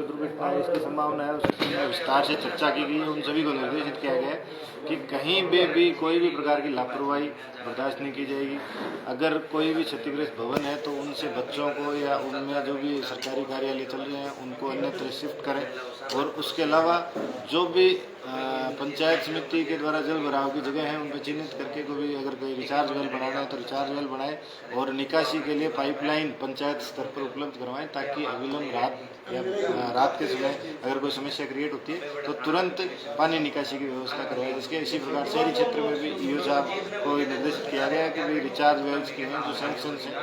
कोई दुर्घटना है इसकी संभावना है, उसके संबंध में विस्तार से चर्चा की गई है। उन सभी को निर्देशित किया गया है कि कहीं भी कोई भी प्रकार की लापरवाही बर्दाश्त नहीं की जाएगी। अगर कोई भी क्षतिग्रस्त भवन है तो उनसे बच्चों को या उनमें जो भी सरकारी कार्यालय चल रहे हैं उनको अन्यत्र शिफ्ट करें। और उसके अलावा जो भी पंचायत समिति के द्वारा जल भराव की जगह है उन पर चिन्हित करके कोई अगर कोई रिचार्ज वेल बनाना है तो रिचार्ज वेल बनाए और निकासी के लिए पाइपलाइन पंचायत स्तर पर उपलब्ध करवाएं, ताकि अविलंब रात के समय अगर कोई समस्या क्रिएट होती है तो तुरंत पानी निकासी की व्यवस्था करवाएं। जिसके इसी प्रकार शहरी क्षेत्र में भी ईओ साहब को निर्देशित किया गया है कि भाई रिचार्ज वेल्स की हैं जो सैंक्शंस हैं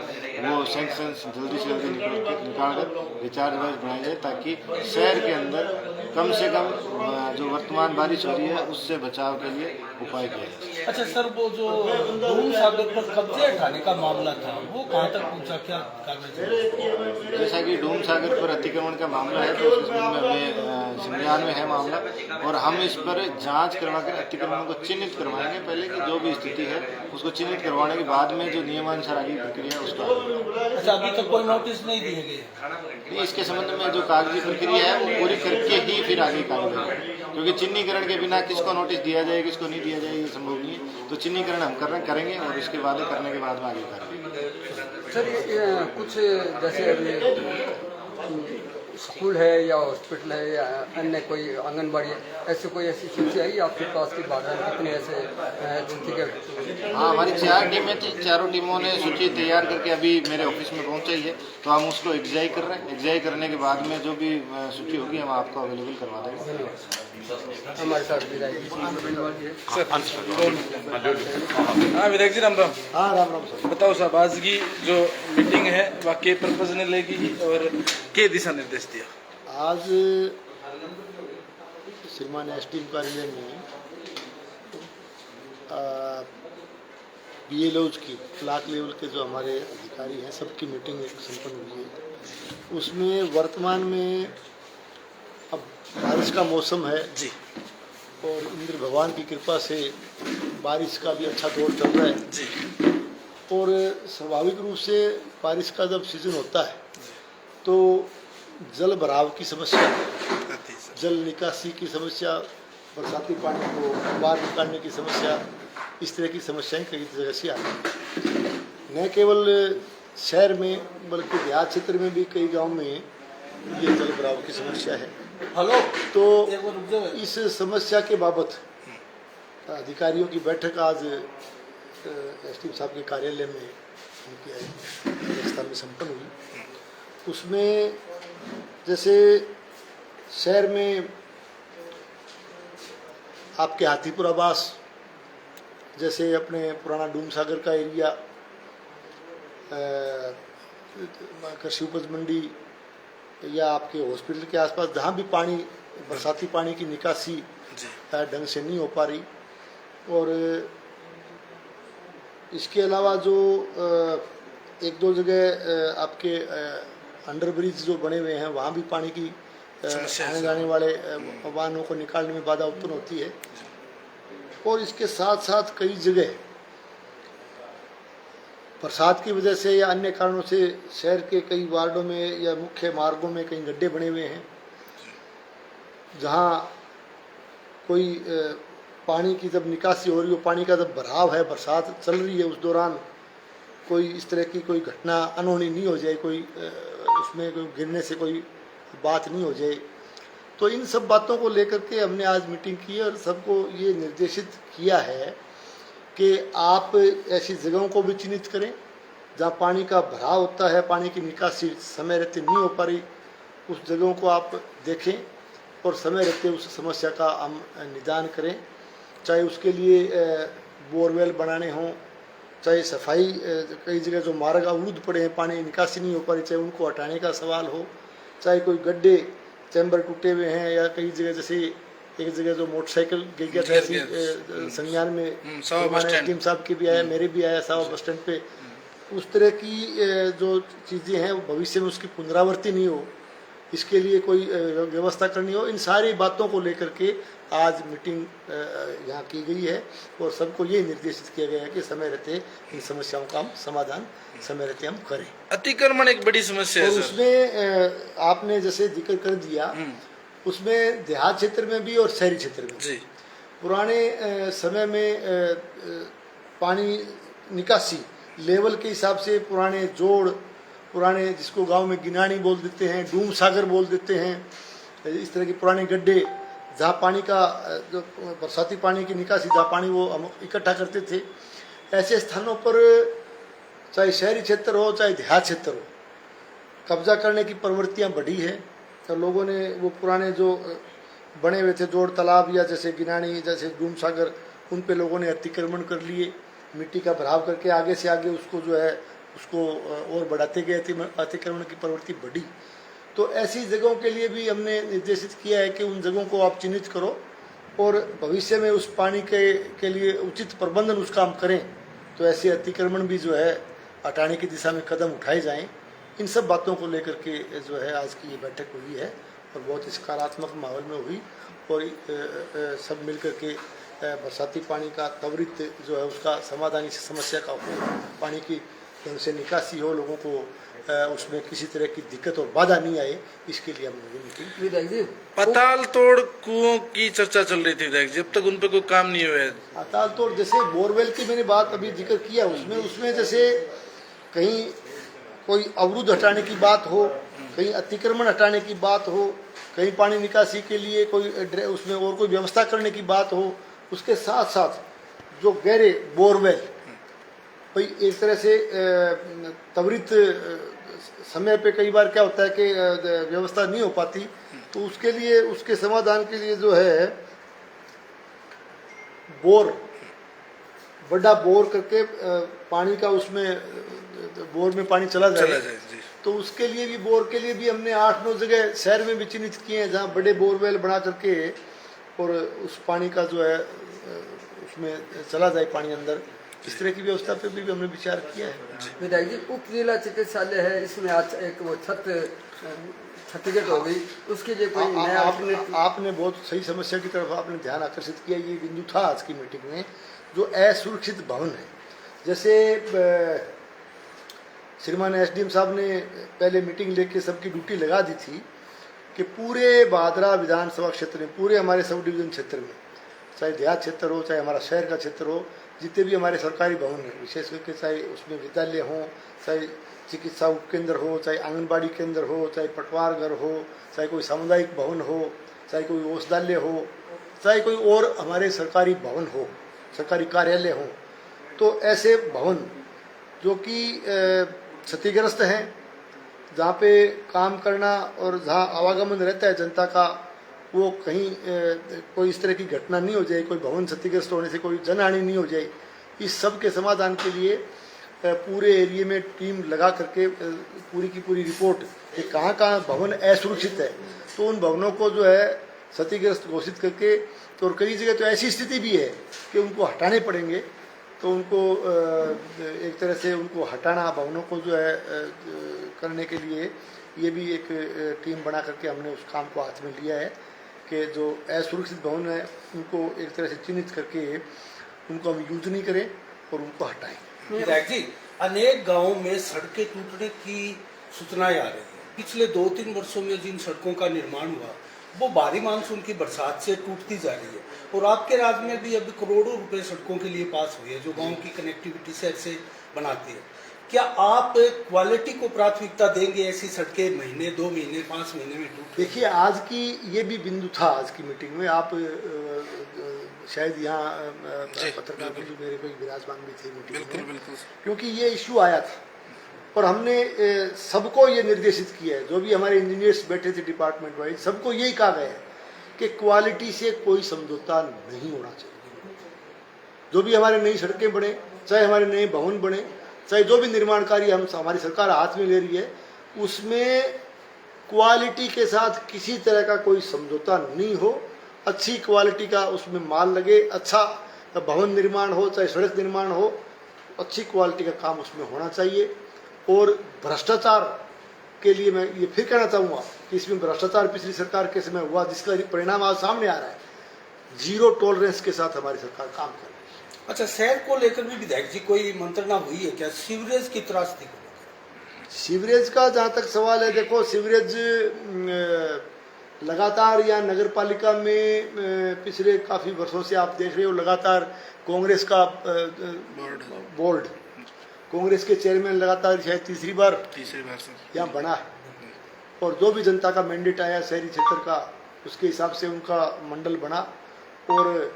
वो सैंक्शंस जल्दी से जल्दी निकाल कर रिचार्ज वेल्स बनाए जाए, ताकि शहर के अंदर कम से कम जो वर्तमान बारिश हो रही है उससे बचाव के लिए उपाय किया जाए। अच्छा सर, वो जो डूम सागर पर कब्जे हटाने का मामला था वो कहाँ तक पहुँचा, क्या करना चाहिए? जैसा कि डूम सागर पर अतिक्रमण का मामला है तो उसके संबंध में हमें संज्ञान में है मामला और हम इस पर जांच करवाकर अतिक्रमण को चिन्हित करवाएंगे। पहले की जो भी स्थिति है उसको चिन्हित करवाने के बाद में जो नियमानुसार आगे प्रक्रिया उसका। अच्छा, अभी तक कोई नोटिस नहीं दिए गए? इसके संबंध में जो कागजी प्रक्रिया है वो पूरी करके ही फिर आगे कार्रवाई, क्योंकि चिन्हीकरण के बिना किसको नोटिस दिया जाए किसको नहीं दिया जाए ये संभव नहीं है। तो चिन्हीकरण हम करेंगे और इसके बाद करने के बाद में आगे कार्रवाई। सर ये कुछ जैसे अभी स्कूल है या हॉस्पिटल है या अन्य कोई आंगनबाड़ी है, ऐसी कोई ऐसी सूची आई आपके पास की बात है? कितने ऐसे स्थिति के? हाँ, हमारी 4 टीमें थी, चारों टीमों ने सूची तैयार करके अभी मेरे ऑफिस में पहुंचाई है, तो हम उसको एग्जाई कर रहे हैं। एग्जाई करने के बाद में जो भी सूची होगी हम आपको अवेलेबल करवा देंगे। हमारे साथ विधायक हाँ विधायक जी, राम राम। हाँ, राम राम सर। बताओ साहब, आज की जो मीटिंग है वह के पर्पज ने लेगी और के दिशा निर्देश दिया? आज श्रीमान एसडीएम कार्यालय में बीएलओज की ब्लॉक लेवल के जो हमारे अधिकारी हैं सबकी मीटिंग एक संपन्न हुई है। उसमें वर्तमान में अब बारिश का मौसम है जी और इंद्र भगवान की कृपा से बारिश का भी अच्छा दौर चल रहा है जी। और स्वाभाविक रूप से बारिश का जब सीजन होता है तो जल भराव की समस्या, जल निकासी की समस्या, बरसाती पानी को बाहर निकालने की समस्या, इस तरह की समस्याएं कई जगह से आती हैं। न केवल शहर में बल्कि देहात क्षेत्र में भी कई गांव में ये जल भराव की समस्या है। हेलो, तो एक इस समस्या के बाबत अधिकारियों की बैठक आज एसडीएम साहब के कार्यालय में उनकी अध्यक्षता में संपन्न हुई। उसमें जैसे शहर में आपके हाथीपुर आवास, जैसे अपने पुराना डूम सागर का एरिया, कृषि उपज मंडी या आपके हॉस्पिटल के आसपास जहाँ भी पानी बरसाती पानी की निकासी ढंग से नहीं हो पा रही, और इसके अलावा जो एक दो जगह आपके अंडर ब्रिज जो बने हुए हैं वहाँ भी पानी की आने जाने वाले वाहनों को निकालने में बाधा उत्पन्न होती है। और इसके साथ साथ कई जगह बरसात की वजह से या अन्य कारणों से शहर के कई वार्डों में या मुख्य मार्गों में कई गड्ढे बने हुए हैं, जहाँ कोई पानी की जब निकासी हो रही हो, पानी का जब भराव है, बरसात चल रही है, उस दौरान कोई इस तरह की कोई घटना अनहोनी नहीं हो जाए, कोई उसमें कोई गिरने से कोई बात नहीं हो जाए। तो इन सब बातों को लेकर के हमने आज मीटिंग की और सबको ये निर्देशित किया है कि आप ऐसी जगहों को भी चिन्हित करें जहाँ पानी का भराव होता है, पानी की निकासी समय रहते नहीं हो पा रही, उस जगहों को आप देखें और समय रहते उस समस्या का हम निदान करें। चाहे उसके लिए बोरवेल बनाने हों, चाहे सफाई, कई जगह जो मार्ग अवरुद्ध पड़े हैं, पानी निकासी नहीं हो पा रही, चाहे उनको हटाने का सवाल हो, चाहे कोई गड्ढे चैम्बर टूटे हुए हैं, या कई जगह जैसे एक जगह जो मोटरसाइकिल गिर गया था संज्ञान में टीम साहब के भी आया, मेरे भी आया साहब बस स्टैंड पे, उस तरह की जो चीज़ें हैं भविष्य में उसकी पुनरावृत्ति नहीं हो, इसके लिए कोई व्यवस्था करनी हो, इन सारी बातों को लेकर के आज मीटिंग यहाँ की गई है और सबको ये निर्देशित किया गया है कि समय रहते इन समस्याओं का हम समाधान समय रहते हम करें। अतिक्रमण एक बड़ी समस्या है और सर। उसमें आपने जैसे जिक्र कर दिया, उसमें देहात क्षेत्र में भी और शहरी क्षेत्र में जी। पुराने समय में पानी निकासी लेवल के हिसाब से पुराने जोड़, पुराने जिसको गांव में गिनानी बोल देते हैं, डूम सागर बोल देते हैं, इस तरह के पुराने गड्ढे जहाँ पानी का जो बरसाती पानी की निकासी, जहाँ पानी वो हम इकट्ठा करते थे, ऐसे स्थानों पर चाहे शहरी क्षेत्र हो चाहे देहात क्षेत्र हो, कब्जा करने की प्रवृत्तियाँ बढ़ी है। तो लोगों ने वो पुराने जो बने हुए थे जोड़ तालाब या जैसे गिनानी जैसे डूम सागर, उन पे लोगों ने अतिक्रमण कर लिए, मिट्टी का भराव करके आगे से आगे उसको जो है उसको और बढ़ाते गए, अतिक्रमण की प्रवृत्ति बढ़ी। तो ऐसी जगहों के लिए भी हमने निर्देशित किया है कि उन जगहों को आप चिन्हित करो और भविष्य में उस पानी के लिए उचित प्रबंधन उसका हम करें, तो ऐसे अतिक्रमण भी जो है हटाने की दिशा में कदम उठाए जाएं। इन सब बातों को लेकर के जो है आज की ये बैठक हुई है और बहुत ही सकारात्मक माहौल में हुई और सब मिलकर के बरसाती पानी का त्वरित जो है उसका समाधान, इस समस्या का हो, पानी की ढंग से निकासी हो, लोगों को उसमें किसी तरह की दिक्कत और बाधा नहीं आए, इसके लिए हमने मीटिंग। विधायक जी, पाताल तोड़ कुओं की चर्चा चल रही थी विधायक, जब तक उन पे कोई काम नहीं हुआ है। पाताल तोड़ जैसे बोरवेल की मैंने बात अभी जिक्र किया, उसमें जैसे कहीं कोई अवरुद्ध हटाने की बात हो, कहीं अतिक्रमण हटाने की बात हो, कहीं पानी निकासी के लिए कोई उसमें और कोई व्यवस्था करने की बात हो, उसके साथ साथ जो गहरे बोरवेल भाई एक तरह से त्वरित समय पे कई बार क्या होता है कि व्यवस्था नहीं हो पाती, तो उसके लिए उसके समाधान के लिए जो है बोर, बड़ा बोर करके पानी का उसमें बोर में पानी चला जाए जी। तो उसके लिए भी बोर के लिए भी हमने 8-9 जगह शहर में भी चिन्हित किए हैं जहाँ बड़े बोरवेल बना करके और उस पानी का जो है उसमें चला जाए पानी अंदर, इस तरह की व्यवस्था पे भी हमने विचार किया है। विधायक जी, उप जिला चिकित्सालय है, इसमें आज एक वो छत्तीसगढ़ हो गई, उसके लिए कोई नया आपने बहुत सही समस्या की तरफ आपने ध्यान आकर्षित किया। ये बिंदु था आज की मीटिंग में, जो असुरक्षित भवन है। जैसे श्रीमान एसडीएम साहब ने पहले मीटिंग लेके सबकी ड्यूटी लगा दी थी कि पूरे भादरा विधानसभा क्षेत्र में, पूरे हमारे सब डिवीजन क्षेत्र में, चाहे देहात क्षेत्र हो चाहे हमारा शहर का क्षेत्र हो, जितने भी हमारे सरकारी भवन हैं, विशेष करके चाहे उसमें विद्यालय हो, चाहे चिकित्सा उपकेंद्र हो, चाहे आंगनबाड़ी केंद्र हो, चाहे पटवार घर हो, चाहे कोई सामुदायिक भवन हो, चाहे कोई औषधालय हो, चाहे कोई और हमारे सरकारी भवन हो, सरकारी कार्यालय हो, तो ऐसे भवन जो कि क्षतिग्रस्त हैं, जहाँ पे काम करना और जहाँ आवागमन रहता है जनता का, वो कहीं कोई इस तरह की घटना नहीं हो जाए, कोई भवन क्षतिग्रस्त होने से कोई जनहानि नहीं हो जाए, इस सब के समाधान के लिए पूरे एरिया में टीम लगा करके पूरी की पूरी रिपोर्ट कि कहाँ कहाँ भवन असुरक्षित है, तो उन भवनों को जो है क्षतिग्रस्त घोषित करके, तो और कई जगह तो ऐसी स्थिति भी है कि उनको हटाने पड़ेंगे, तो उनको एक तरह से उनको हटाना, भवनों को जो है करने के लिए ये भी एक टीम बना करके हमने उस काम को हाथ में लिया है कि जो असुरक्षित भवन है उनको एक तरह से चिन्हित करके उनको हम यूज नहीं करें और उनको हटाएं। विधायक जी, अनेक गांवों में सड़कें टूटने की सूचनाएं आ रही है। पिछले 2-3 वर्षों में जिन सड़कों का निर्माण हुआ वो भारी मानसून की बरसात से टूटती जा रही है, और आपके राज्य में भी अभी करोड़ों रुपए सड़कों के लिए पास हुए हैं जो गांव की कनेक्टिविटी शहर से बनाती है। क्या आप क्वालिटी को प्राथमिकता देंगे? ऐसी सड़कें महीने, 2 महीने, 5 महीने में टूट। देखिए, आज की ये भी बिंदु था आज की मीटिंग में, आप शायद यहाँ पत्रकार के लिए मेरे कोई विराजमान भी थे मीटिंग में, क्योंकि ये इश्यू आया था और हमने सबको ये निर्देशित किया है, जो भी हमारे इंजीनियर्स बैठे थे डिपार्टमेंट वाइज, सबको यही कहा गया है कि क्वालिटी से कोई समझौता नहीं होना चाहिए। जो भी हमारे नई सड़कें बने, चाहे हमारे नए भवन बने, चाहे जो भी निर्माण कार्य हमारी सरकार हाथ में ले रही है, उसमें क्वालिटी के साथ किसी तरह का कोई समझौता नहीं हो। अच्छी क्वालिटी का उसमें माल लगे, अच्छा भवन निर्माण हो चाहे सड़क निर्माण हो, अच्छी क्वालिटी का काम उसमें होना चाहिए। और भ्रष्टाचार के लिए मैं ये फिर कहना चाहूँगा कि इसमें भ्रष्टाचार पिछली सरकार के समय हुआ, जिसका परिणाम आज सामने आ रहा है। जीरो टॉलरेंस के साथ हमारी सरकार काम कर रही है। अच्छा, शहर को लेकर भी विधायक जी कोई मंत्रणा हुई है क्या, सीवरेज की त्रासदी को लेकर? सीवरेज का जहाँ तक सवाल है, देखो सीवरेज लगातार या नगर पालिका में पिछले काफ़ी वर्षों से आप देख रहे हो, लगातार कांग्रेस का बोर्ड, कांग्रेस के चेयरमैन लगातार शायद तीसरी बार सर यहाँ बना है, और जो भी जनता का मैंडेट आया शहरी क्षेत्र का, उसके हिसाब से उनका मंडल बना, और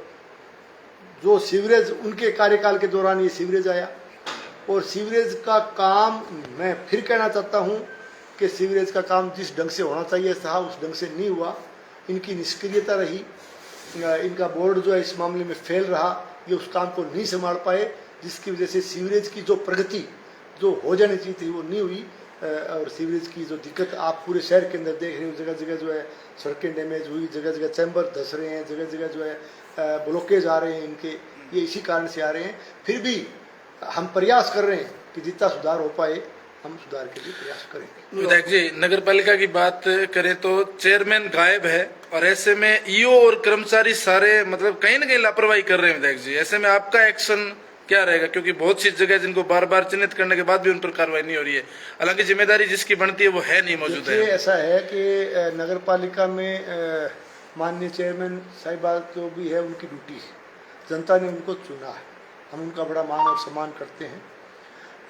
जो सीवरेज उनके कार्यकाल के दौरान ये सीवरेज आया। और सीवरेज का काम, मैं फिर कहना चाहता हूँ कि सीवरेज का काम जिस ढंग से होना चाहिए था उस ढंग से नहीं हुआ। इनकी निष्क्रियता रही, इनका बोर्ड जो है इस मामले में फेल रहा, ये उस काम को नहीं संभाल पाए, जिसकी वजह से सीवरेज की जो प्रगति जो हो जानी चाहिए थी वो नहीं हुई। और सीवरेज की जो दिक्कत आप पूरे शहर के अंदर देख रहे हो, जगह जगह जो है सड़कें डैमेज हुई, जगह जगह चैम्बर धस रहे हैं, जगह जगह जो है ब्लॉकेज आ रहे हैं इनके, ये इसी कारण से आ रहे हैं। फिर भी हम प्रयास कर रहे हैं कि जितना सुधार हो पाए हम सुधार के लिए प्रयास करेंगे। विधायक जी, नगर पालिका की बात करें तो चेयरमैन गायब है, और ऐसे में ईओ और कर्मचारी सारे मतलब कहीं ना कहीं लापरवाही कर रहे हैं। विधायक जी, ऐसे में आपका एक्शन क्या रहेगा? क्योंकि बहुत सी जगह जिनको बार बार चिन्हित करने के बाद भी उन पर कार्रवाई नहीं हो रही है, हालांकि जिम्मेदारी जिसकी बनती है वो है नहीं मौजूद है। ऐसा है कि नगर पालिका में माननीय चेयरमैन साहिबा जो भी है उनकी ड्यूटी है, जनता ने उनको चुना है, हम उनका बड़ा मान और सम्मान करते हैं,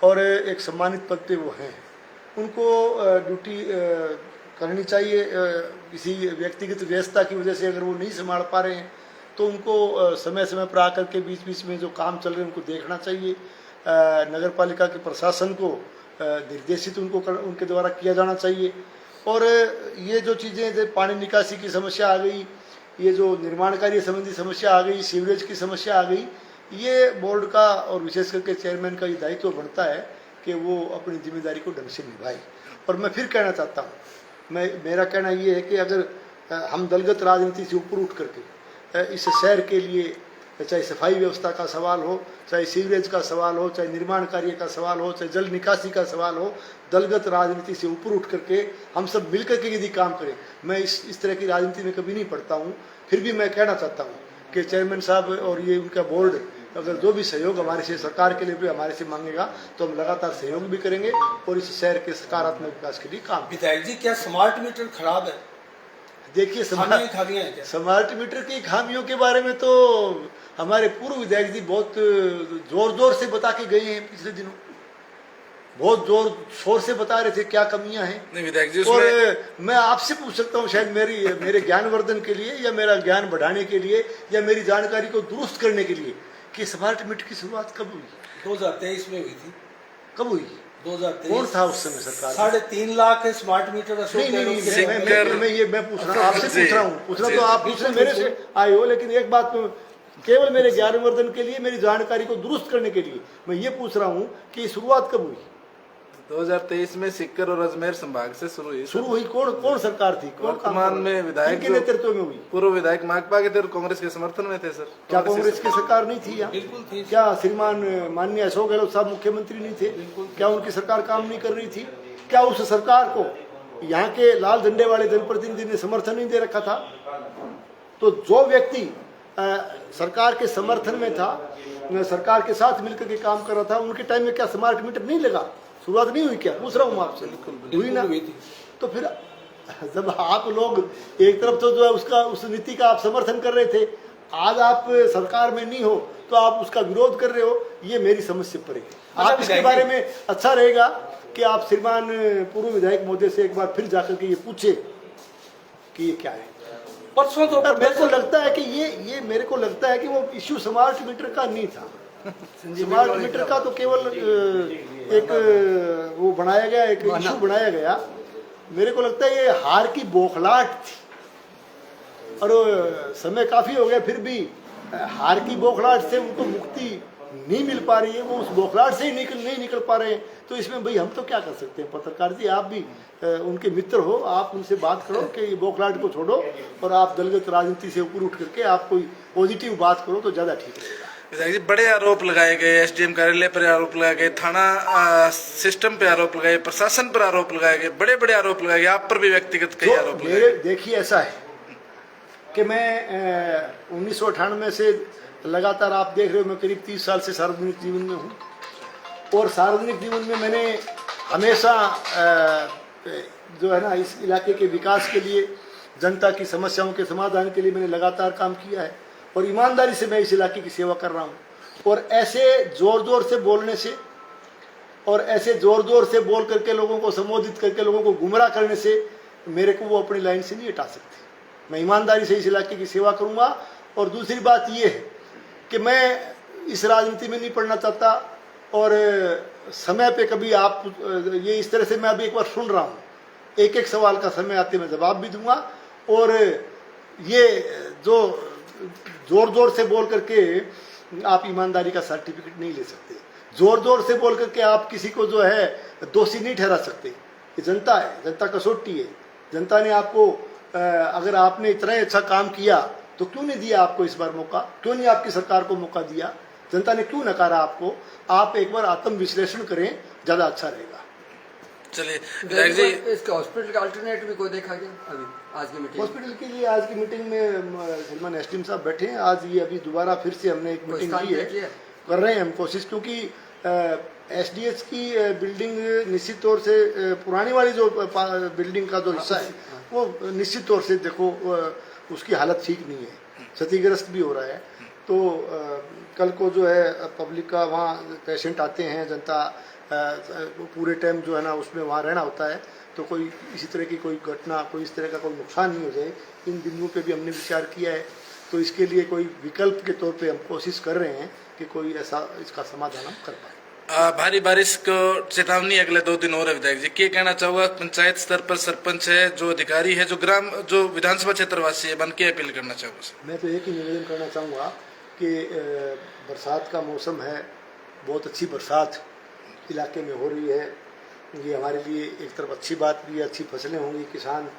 और एक सम्मानित पद पे वो हैं, उनको ड्यूटी करनी चाहिए। किसी व्यक्तिगत व्यस्तता की वजह से अगर वो नहीं संभाल पा रहे हैं तो उनको समय समय पर आकर के बीच बीच में जो काम चल रहे हैं उनको देखना चाहिए। नगर पालिका के प्रशासन को निर्देशित उनके द्वारा किया जाना चाहिए। और ये जो चीज़ें, जैसे पानी निकासी की समस्या आ गई, ये जो निर्माण कार्य संबंधी समस्या आ गई, सीवरेज की समस्या आ गई, ये बोर्ड का और विशेष करके चेयरमैन का ये दायित्व बनता है कि वो अपनी जिम्मेदारी को ढंग से निभाए। और मैं फिर कहना चाहता हूँ, मेरा कहना ये है कि अगर हम दलगत राजनीति से ऊपर उठ करके इस शहर के लिए, चाहे सफाई व्यवस्था का सवाल हो, चाहे सीवरेज का सवाल हो, चाहे निर्माण कार्य का सवाल हो, चाहे जल निकासी का सवाल हो, दलगत राजनीति से ऊपर उठ करके हम सब मिलकर के यदि काम करें, मैं इस तरह की राजनीति में कभी नहीं पढ़ता हूँ। फिर भी मैं कहना चाहता हूँ कि चेयरमैन साहब और ये उनका बोर्ड अगर जो भी सहयोग हमारे से, सरकार के लिए भी हमारे से मांगेगा तो हम लगातार सहयोग भी करेंगे और इस शहर के सकारात्मक विकास के लिए काम। विधायक जी, क्या स्मार्ट मीटर खराब है? देखिए, खामियां हैं क्या? स्मार्ट मीटर की खामियों के बारे में तो हमारे पूर्व विधायक जी बहुत जोर जोर से बता के गए हैं, पिछले दिनों बहुत जोर शोर से बता रहे थे क्या कमियां हैं। नहीं विधायक जी, और मैं आपसे पूछ सकता हूं, शायद मेरे ज्ञानवर्धन के लिए या मेरा ज्ञान बढ़ाने के लिए या मेरी जानकारी को दुरुस्त करने के लिए, कि स्मार्ट मीटर की शुरुआत कब हुई? 2023 में हुई थी। कब हुई? 2023। कौन था उस समय सरकार? 3.5 लाख है स्मार्ट मीटर। मैं पूछ रहा हूँ, आपसे पूछ रहा तो आप दूसरे मेरे से आए हो, लेकिन एक बात केवल मेरे ज्ञानवर्धन के लिए, मेरी जानकारी को दुरुस्त करने के लिए मैं ये पूछ रहा हूँ कि शुरुआत कब हुई? 2023 में सिक्कर और अजमेर संभाग से शुरू हुई। कौन सरकार थी? वर्तमान में विधायक के नेतृत्व में हुई? पूर्व विधायक माकपा के थे और कांग्रेस के समर्थन में थे। सर, क्या कांग्रेस की सरकार नहीं थी यहाँ? बिल्कुल थी। क्या श्रीमान माननीय अशोक गहलोत साहब मुख्यमंत्री नहीं थे? क्या उनकी सरकार काम नहीं कर रही थी? क्या उस सरकार को यहाँ के लाल झंडे वाले जनप्रतिनिधि ने समर्थन नहीं दे रखा था? तो जो व्यक्ति सरकार के समर्थन में था, सरकार के साथ मिलकर के काम कर रहा था, उनके टाइम में क्या स्मार्ट मीटर नहीं लगा? शुरुआत नहीं हुई क्या? पूछ रहा हूँ आपसे। हुई ना? तो फिर जब आप लोग एक तरफ तो जो है उस नीति का आप समर्थन कर रहे थे, आज आप सरकार में नहीं हो तो आप उसका विरोध कर रहे हो, ये मेरी समझ से पड़ेगी। आप इसके बारे में अच्छा रहेगा कि आप श्रीमान पूर्व विधायक महोदय से एक बार फिर जाकर के ये पूछे कि ये क्या है। परसों तो मेरे को लगता है कि मेरे को लगता है कि वो इश्यू स्मार्ट मीटर का नहीं था। स्मार्ट मीटर का तो केवल एक वो बनाया गया, एक इशू बनाया गया। मेरे को लगता है ये हार की बौखलाहट थी, और समय काफी हो गया, फिर भी हार की बौखलाहट से उनको मुक्ति नहीं मिल पा रही है, वो उस बौखलाहट से ही नहीं निकल पा रहे हैं। तो इसमें भाई हम तो क्या कर सकते हैं? पत्रकार जी, आप भी उनके मित्र हो, आप उनसे बात करो कि ये बौखलाहट को छोड़ो और आप दलगत राजनीति से ऊपर उठ करके आप कोई पॉजिटिव बात करो तो ज्यादा ठीक रहेगा। विधायक जी, बड़े आरोप लगाए गए, एसडीएम कार्यालय पर आरोप लगाए गए, थाना सिस्टम पे आरोप लगाए, प्रशासन पर आरोप लगाए गए, बड़े बड़े आरोप लगाए गए, आप पर भी व्यक्तिगत कई आरोप लगाए गए। देखिए ऐसा है कि मैं 1998 से लगातार, आप देख रहे हो, मैं करीब 30 साल से सार्वजनिक जीवन में हूँ और सार्वजनिक जीवन में मैंने हमेशा जो है ना इस इलाके के विकास के लिए, जनता की समस्याओं के समाधान के लिए मैंने लगातार काम किया है और ईमानदारी से मैं इस इलाके की सेवा कर रहा हूँ। और ऐसे जोर जोर से बोलने से और ऐसे जोर जोर से बोल करके लोगों को संबोधित करके लोगों को गुमराह करने से मेरे को वो अपनी लाइन से नहीं हटा सकते। मैं ईमानदारी से इस इलाके की सेवा करूँगा। और दूसरी बात ये है कि मैं इस राजनीति में नहीं पढ़ना चाहता और समय पे कभी आप ये इस तरह से मैं अभी एक बार सुन रहा हूँ, एक एक सवाल का समय आते मैं जवाब भी दूंगा। और ये जो जोर जोर से बोल करके आप ईमानदारी का सर्टिफिकेट नहीं ले सकते, जोर जोर से बोल करके आप किसी को जो है दोषी नहीं ठहरा सकते। ये जनता है, जनता कसौटी है। जनता ने आपको अगर आपने इतना अच्छा काम किया तो क्यों नहीं दिया आपको इस बार मौका, क्यों नहीं आपकी सरकार को मौका दिया, जनता ने क्यों नकारा आपको? आप एक बार आत्म विश्लेषण करें, ज्यादा अच्छा रहेगा। चलिए विधायक जी, इसका हॉस्पिटल का अल्टरनेट भी कोई देखा गया अभी आज की मीटिंग? हॉस्पिटल के लिए आज की मीटिंग में सलमान एसडीएम साहब बैठे हैं। आज ये अभी दोबारा फिर से हमने एक मीटिंग की है, कर रहे हैं हम कोशिश, क्योंकि एसडीएच की बिल्डिंग निश्चित तौर से पुरानी वाली जो बिल्डिंग का जो हिस्सा है वो निश्चित तौर से देखो उसकी हालत ठीक नहीं है, क्षतिग्रस्त भी हो रहा है। तो कल को जो है पब्लिक का वहाँ पेशेंट आते हैं, जनता पूरे टाइम जो है ना उसमें वहाँ रहना होता है, तो कोई इसी तरह की कोई घटना, कोई इस तरह का कोई नुकसान नहीं हो जाए, इन बिंदुओं पे भी हमने विचार किया है। तो इसके लिए कोई विकल्प के तौर पे हम कोशिश कर रहे हैं कि कोई ऐसा इसका समाधान हम कर पाए। भारी बारिश को चेतावनी अगले 2 दिन और है विधायक जी, क्या कहना चाहूंगा? पंचायत स्तर पर सरपंच है, जो अधिकारी है, जो विधानसभा क्षेत्रवासी है, बन के अपील करना चाहूँगा? मैं तो एक ही निवेदन करना चाहूँगा कि बरसात का मौसम है, बहुत अच्छी बरसात इलाके में हो रही है, ये हमारे लिए एक तरफ अच्छी बात भी है, अच्छी फसलें होंगी, किसान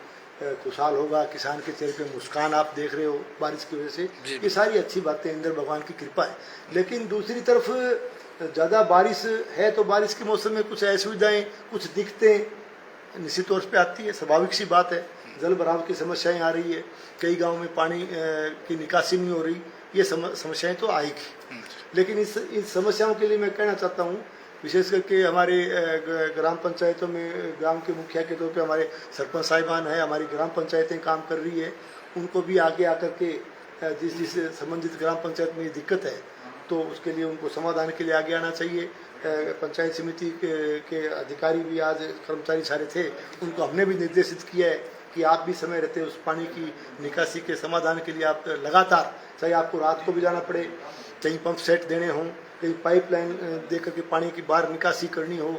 खुशहाल होगा, किसान के चेहरे पे मुस्कान आप देख रहे हो बारिश की वजह से, ये सारी अच्छी बातें इंद्र भगवान की कृपा है। लेकिन दूसरी तरफ ज़्यादा बारिश है तो बारिश के मौसम में कुछ असुविधाएं, कुछ दिक्कतें निश्चित तौर पे आती है, स्वाभाविक सी बात है। जल भराव की समस्याएं आ रही है, कई गाँव में पानी की निकासी नहीं हो रही, ये समस्याएं तो आएगी। लेकिन इस समस्याओं के लिए मैं कहना चाहता हूँ, विशेष करके हमारे ग्राम पंचायतों में ग्राम के मुखिया के तौर पे हमारे सरपंच साहिबान हैं, हमारी ग्राम पंचायतें काम कर रही है, उनको भी आगे आकर के जिस संबंधित ग्राम पंचायत में ये दिक्कत है तो उसके लिए उनको समाधान के लिए आगे आना चाहिए। पंचायत समिति के अधिकारी भी आज कर्मचारी सारे थे, उनको हमने भी निर्देशित किया है कि आप भी समय रहते उस पानी की निकासी के समाधान के लिए आप लगातार, चाहे आपको रात को भी जाना पड़े, कहीं पंप सेट देने हों, कहीं पाइपलाइन दे करके पानी की बाहर निकासी करनी हो,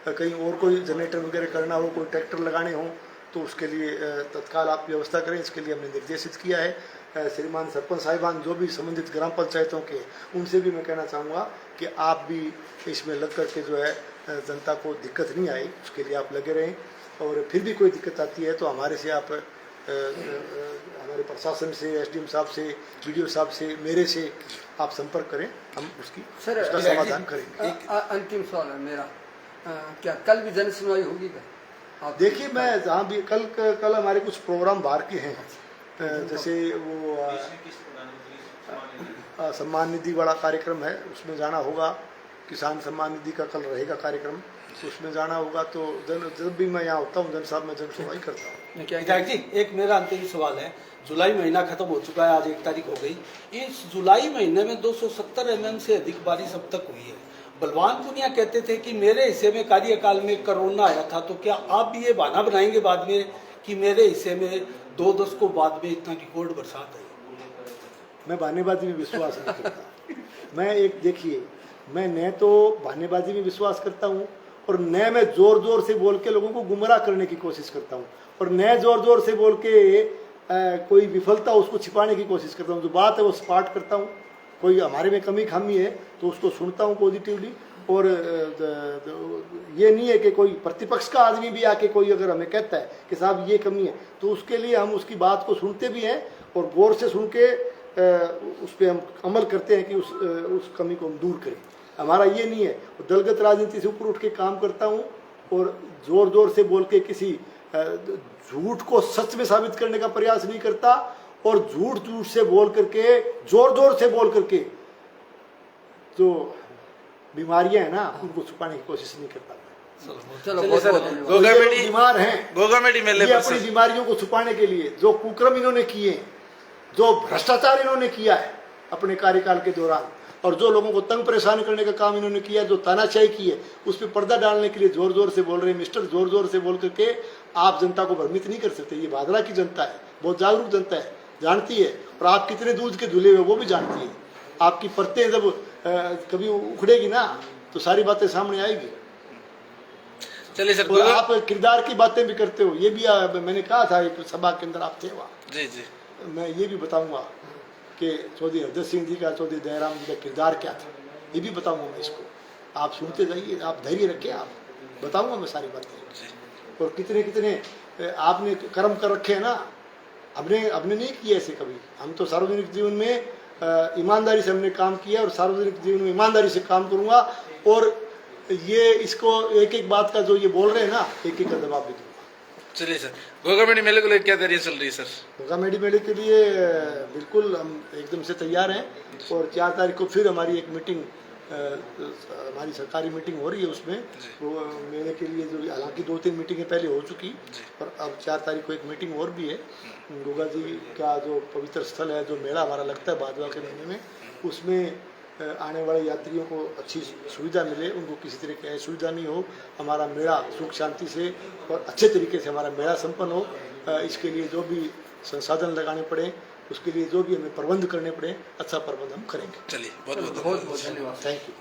कहीं और कोई जनरेटर वगैरह करना हो, कोई ट्रैक्टर लगाने हो, तो उसके लिए तत्काल आप व्यवस्था करें। इसके लिए हमने निर्देशित किया है। श्रीमान सरपंच साहिबान जो भी संबंधित ग्राम पंचायतों के, उनसे भी मैं कहना चाहूँगा कि आप भी इसमें लग करके जो है जनता को दिक्कत नहीं आए उसके लिए आप लगे रहें। और फिर भी कोई दिक्कत आती है तो हमारे से आप हमारे प्रशासन से, एसडीएम साहब से, वीडियो साहब से, मेरे से आप संपर्क करें, हम उसका समाधान करेंगे। अंतिम सवाल है मेरा, क्या कल भी जन सुनवाई होगी क्या? देखिए, मैं जहाँ भी कल हमारे कुछ प्रोग्राम बाहर के हैं, जैसे वो सम्मान निधि वाला कार्यक्रम है, उसमें जाना होगा। किसान सम्मान निधि का कल रहेगा कार्यक्रम, उसमें जाना होगा। तो जब भी मैं यहाँ होता हूँ जन साहब, मैं जन सुनवाई करता हूँ। विधायक जी, एक मेरा अंतिम सवाल है। जुलाई महीना खत्म हो चुका है, आज 1 तारीख हो गई। इस जुलाई महीने में 270 mm से अधिक बारिश अब तक हुई है। बलवान पुनिया कहते थे कि मेरे हिस्से में कार्यकाल में कोरोना आया था, तो क्या आप भी ये बहाना बनाएंगे बाद में कि मेरे हिस्से में 2 दशकों बाद में इतना रिकॉर्ड बरसात आई? मैं बहानेबाजी में विश्वास नहीं करता। मैं एक देखिए, मैं न तो बहानेबाजी में विश्वास करता हूँ और न मैं जोर जोर से बोल के लोगों को गुमराह करने की कोशिश करता हूँ, और न जोर जोर से बोल के कोई विफलता उसको छिपाने की कोशिश करता हूँ। जो बात है वो स्पॉट करता हूँ। कोई हमारे में कमी खामी है तो उसको सुनता हूँ पॉजिटिवली। और ये नहीं है कि कोई प्रतिपक्ष का आदमी भी आके कोई अगर हमें कहता है कि साहब ये कमी है, तो उसके लिए हम उसकी बात को सुनते भी हैं और गौर से सुन के उस पर हम अमल करते हैं कि उस कमी को हम दूर करें। हमारा ये नहीं है, दलगत राजनीति से ऊपर उठ के काम करता हूँ और जोर जोर से बोल के किसी झूठ को सच में साबित करने का प्रयास नहीं करता और झूठ से बोल करके, जोर जोर से बोल करके जो बीमारियां हैं ना उनको छुपाने की कोशिश नहीं करता। चलो चलिए बहुत सर, बहुत धन्यवाद। गोगा जो मेडी बीमार हैं, गोगामेडी मेले ये पर अपनी सर। बीमारियों को छुपाने के लिए जो कुक्रम इन्होंने किए, जो भ्रष्टाचार इन्होंने किया है अपने कार्यकाल के दौरान, और जो लोगों को तंग परेशान करने का काम इन्होंने किया, जो तानाशाही की है, उस पर पर्दा डालने के लिए जोर जोर से बोल रहे हैं। मिस्टर जोर जोर से बोल करके आप जनता को भ्रमित नहीं कर सकते। ये भादरा की जनता है, बहुत जागरूक जनता है, जानती है, और आप कितने दूध के धुले हुए वो भी जानती है। आपकी परतें जब कभी उखड़ेगी ना तो सारी बातें सामने आएगी। चलिए सर, और आप किरदार की बातें भी करते हो, ये भी मैंने कहा था एक सभा के अंदर आप थे वहाँ। जी जी, मैं ये भी बताऊंगा कि चौधरी हरदत सिंह जी का, चौधरी दयाराम जी का किरदार क्या था, ये भी बताऊंगा मैं इसको। आप सुनते जाइए, आप धैर्य रखें, आप बताऊंगा मैं सारी बातें। और कितने कितने आपने कर्म कर रखे हैं ना, हमने नहीं किया ऐसे कभी। हम तो सार्वजनिक जीवन में ईमानदारी से हमने काम किया और सार्वजनिक जीवन में ईमानदारी से काम करूंगा। और ये इसको एक एक बात का जो ये बोल रहे हैं ना, एक एक का जवाब भी दूंगा। चलिए सर, गोगामेडी मेले को लेकर क्या तैयारी चल रही है सर? गोगामेडी मेले के लिए बिल्कुल हम एकदम से तैयार हैं। और 4 तारीख को फिर हमारी एक मीटिंग, हमारी सरकारी मीटिंग हो रही है। उसमें वो मेले के लिए जो, हालांकि 2-3 मीटिंगें पहले हो चुकी, पर अब 4 तारीख को एक मीटिंग और भी है। गोगा जी का जो पवित्र स्थल है, जो मेला हमारा लगता है भादवा के महीने में, उसमें आने वाले यात्रियों को अच्छी सुविधा मिले, उनको किसी तरह की असुविधा नहीं हो, हमारा मेला सुख शांति से और अच्छे तरीके से हमारा मेला संपन्न हो। इसके लिए जो भी संसाधन लगाने पड़े, उसके लिए जो भी हमें प्रबंध करने पड़े, अच्छा प्रबंध हम करेंगे। चलिए, बहुत बहुत बहुत बहुत धन्यवाद। Thank you.